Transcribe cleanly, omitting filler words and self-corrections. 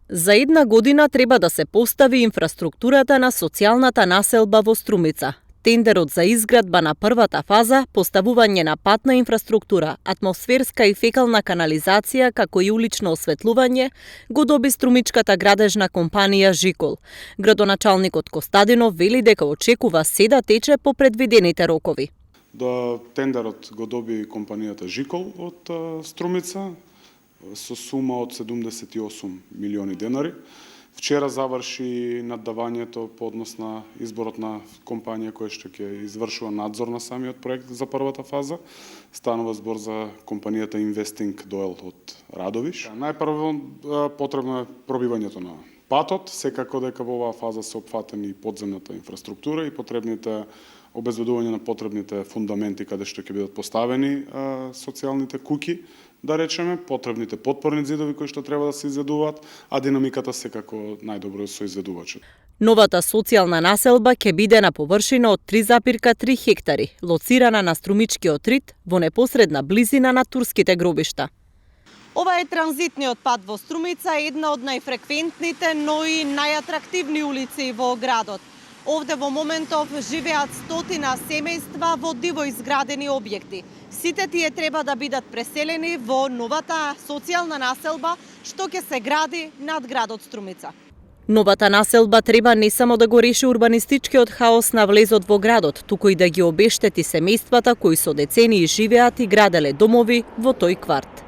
За една година треба да се постави инфраструктурата на социјалната населба во Струмица. Тендерот за изградба на првата фаза, поставување на патна инфраструктура, атмосферска и фекална канализација, како и улично осветлување, го доби струмичката градежна компанија Жикол. Градоначалникот Костадинов вели дека очекува се да тече по предвидените рокови. Тендерот го доби компанијата Жикол од Струмица со сума од 78 милиони денари. Вчера заврши наддавањето по однос на изборот на компанија која што ќе извршува надзор на самиот проект за првата фаза. Станува збор за компанијата Investing Doyle од Радовиш. Најпрво потребно е пробивањето на патот, секако дека во оваа фаза се опфатени и подземната инфраструктура и потребните обезбедување на потребните фундаменти каде што ќе бидат поставени социјалните куќи, да речеме, потребните потпорни зидови кои што треба да се изведуваат, а динамиката секако најдобро со изведувачот. Новата социјална населба ќе биде на површина од 3,3 хектари, лоцирана на Струмичкиот рид во непосредна близина на турските гробишта. Ова е транзитниот пат во Струмица, една од најфреквентните, но и најатрактивни улици во градот. Овде во моментов живеат стотина семејства во диво изградени објекти. Сите тие треба да бидат преселени во новата социјална населба што ќе се гради над градот Струмица. Новата населба треба не само да го реши урбанистичкиот хаос на влезот во градот, туку и да ги обештети семејствата кои со децении живеат и граделе домови во тој кварт.